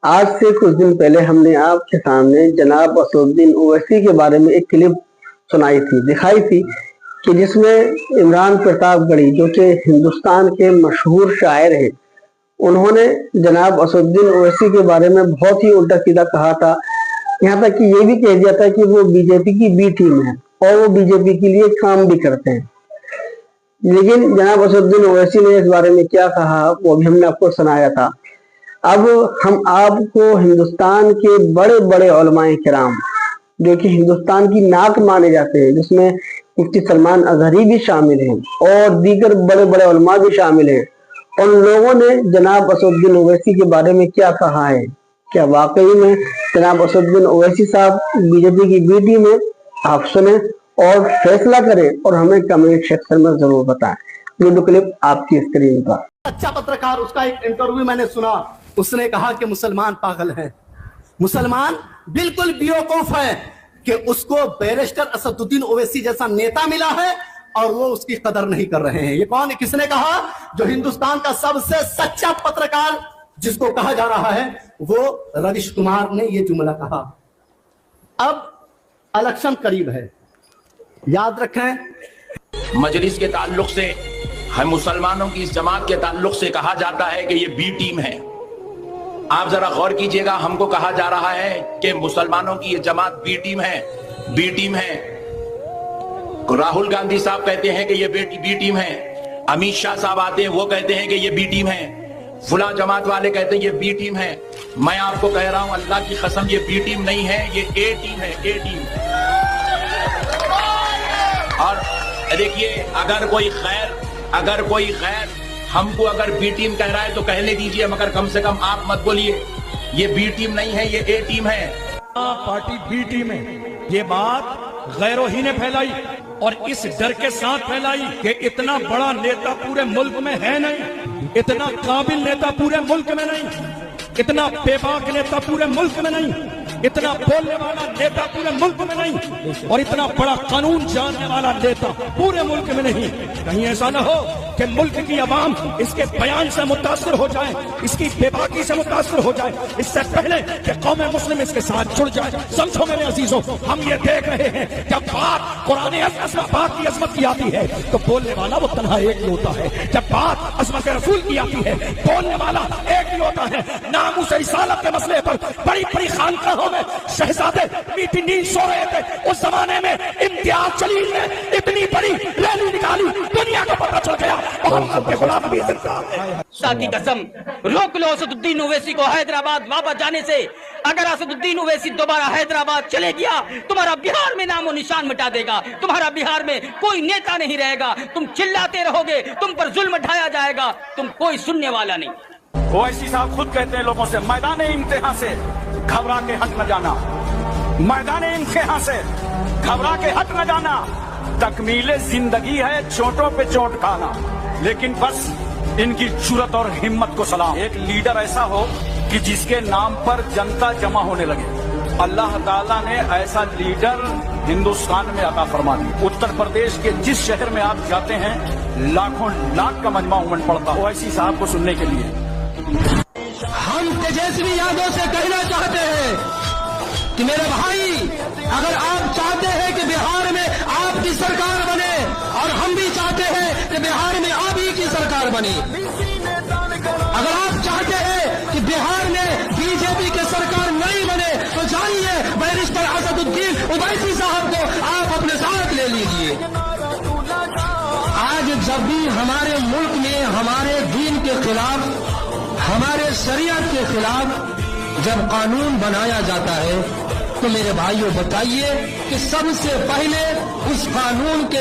آج سے کچھ دن پہلے ہم نے آپ کے سامنے جناب اسدالدین اویسی کے بارے میں ایک کلپ دکھائی تھی کہ جس میں عمران پرتاپ گڑھی جو کہ ہندوستان کے مشہور شاعر ہیں، انہوں نے جناب اسدالدین اویسی کے بارے میں بہت ہی الٹا سیدھا کہا تھا، یہاں تک کہ یہ بھی کہہ دیا تھا کہ وہ بی جے پی کی بی ٹیم ہے اور وہ بی جے پی کے لیے کام بھی کرتے ہیں۔ لیکن جناب اسدالدین اویسی نے اس بارے میں کیا کہا وہ بھی ہم نے آپ کو سنایا تھا۔ اب ہم آپ کو ہندوستان کے بڑے بڑے علماء کرام جو کہ ہندوستان کی ناک مانے جاتے ہیں، جس میں مفتی سلمان اظہری بھی شامل ہیں اور دیگر بڑے بڑے علماء بھی شامل ہیں، ان لوگوں نے جناب اسدالدین اویسی کے بارے میں کیا کہا ہے۔ کیا واقعی میں جناب اسدالدین اویسی صاحب بی جے پی کی بی ٹیم ہے؟ آپ سنیں اور فیصلہ کریں اور ہمیں کمنٹ سیکشن میں ضرور بتائیں۔ ویڈیو کلپ آپ کی اسکرین پر۔ اچھا پترکار، اس کا ایک انٹرویو میں نے سنا، اس نے کہا کہ مسلمان پاگل ہیں، مسلمان بالکل بیوقوف ہے کہ اس کو بیرسٹر اسدالدین اویسی جیسا نیتا ملا ہے اور وہ اس کی قدر نہیں کر رہے ہیں۔ یہ کون، کس نے کہا؟ جو ہندوستان کا سب سے سچا پترکار جس کو کہا جا رہا ہے وہ رویش کمار نے یہ جملہ کہا۔ اب الیکشن قریب ہے، یاد رکھیں مجلس کے تعلق سے ہم مسلمانوں کی اس جماعت کے تعلق سے کہا جاتا ہے کہ یہ بی ٹیم ہے۔ آپ ذرا غور کیجئے گا، ہم کو کہا جا رہا ہے کہ مسلمانوں کی یہ جماعت بی ٹیم ہے، بی ٹیم ہے۔ راہل گاندھی صاحب کہتے ہیں کہ یہ بی ٹیم ہے، امیت شاہ صاحب آتے ہیں وہ کہتے ہیں کہ یہ بی ٹیم ہے، فلاں جماعت والے کہتے ہیں یہ بی ٹیم ہے۔ میں آپ کو کہہ رہا ہوں اللہ کی قسم یہ بی ٹیم نہیں ہے، یہ اے ٹیم ہے، اے ٹیم۔ اور دیکھیے اگر کوئی خیر ہم کو اگر بی ٹیم کہہ رہا ہے تو کہنے دیجئے، مگر کم سے کم آپ مت بولیے یہ بی ٹیم نہیں ہے، یہ اے ٹیم ہے۔ پارٹی بی ٹیم ہے، یہ بات غیروں ہی نے پھیلائی اور اس ڈر کے ساتھ پھیلائی کہ اتنا بڑا نیتا پورے ملک میں ہے نہیں، اتنا قابل نیتا پورے ملک میں نہیں، اتنا بے باک نیتا پورے ملک میں نہیں، اتنا بولنے والا نیتا پورے ملک میں نہیں، اور اتنا بڑا قانون جاننے والا نیتا پورے ملک میں نہیں۔ کہیں ایسا نہ ہو کہ ملک کی عوام اس کے بیان سے متاثر ہو جائے، اس کی بے باکی سے متاثر ہو جائے، اس سے پہلے کہ قوم مسلم اس کے ساتھ جڑ جائے۔ سمجھو میرے عزیزوں، ہم یہ دیکھ رہے ہیں جب بات قرآن پاک کی عظمت کی آتی ہے تو بولنے والا وہ تنہا ایک ہی ہوتا ہے، جب بات عظمت رسول کی آتی ہے بولنے والا ایک ہی ہوتا ہے۔ ناموس رسالت کے مسئلے پر بڑی بڑی خانقاہوں میں شہزادے میٹھی نیند سو رہے تھے، اس زمانے میں امتیاز جلیل نے اتنی بڑی ریلی نکالی، دنیا کو پتہ چل گیا محمد کے غلام بھی زندہ ہے۔ خدا کی قسم روک لو اسدالدین اویسی کو حیدرآباد واپس جانے سے۔ اگر اسدالدین اویسی دوبارہ حیدرآباد چلے گیا تمہارا بہار میں نام و نشان مٹا دے گا، تمہارا بہار میں کوئی نیتا نہیں رہے گا، تم چلاتے رہو گے، تم پر ظلم ڈھایا جائے گا، تم کوئی سننے والا نہیں۔ اویسی صاحب خود کہتے ہیں لوگوں سے میدان امتحان سے گھبرا کے ہٹ نہ جانا، میدان امتحان سے گھبرا کے ہٹ نہ جانا، تکمیل زندگی ہے چوٹوں پہ چوٹ کھانا، لیکن بس ان کی جرأت اور ہمت کو سلام۔ ایک لیڈر ایسا ہو کہ جس کے نام پر جنتا جمع ہونے لگے، اللہ تعالیٰ نے ایسا لیڈر ہندوستان میں عطا فرما دی۔ اتر پردیش کے جس شہر میں آپ جاتے ہیں لاکھوں لاکھ کا مجمع امن پڑتا اویسی صاحب کو سننے کے لیے۔ ہم تیجسوی یادو سے کہنا چاہتے ہیں کہ میرے بھائی، اگر آپ چاہتے ہیں کہ بہار میں آپ کی سرکار بنے اور ہم بھی چاہتے ہیں کہ بہار میں آپ ہی کی سرکار بنے، اگر آپ چاہتے ہیں کہ بہار میں بی جے پی کی سرکار نہیں بنے تو جائیے بیرسٹر اسدالدین اویسی صاحب کو آپ اپنے ساتھ لے لیجیے۔ آج جب بھی ہمارے ملک میں ہمارے دین کے خلاف، ہمارے شریعت کے خلاف جب قانون بنایا جاتا ہے تو میرے بھائیوں بتائیے کہ سب سے پہلے اس قانون کے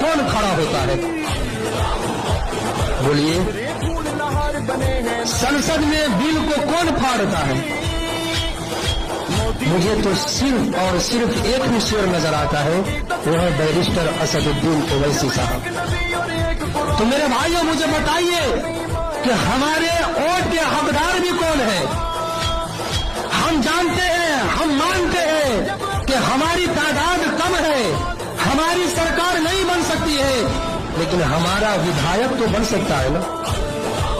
کون کھڑا ہوتا ہے؟ بولیے، سنسد میں بل کو کون پھاڑتا ہے؟ مجھے تو صرف اور صرف ایک ہی شعر نظر آتا ہے، وہ ہے بیرسٹر اسدالدین اویسی صاحب۔ تو میرے بھائیوں مجھے بتائیے کہ ہمارے ووٹ کے حقدار بھی کون ہیں؟ ہم جانتے ہیں، ہم مانتے ہیں کہ ہماری تعداد کم ہے، ہماری سرکار نہیں بن سکتی ہے، لیکن ہمارا ودھایک تو بن سکتا ہے نا۔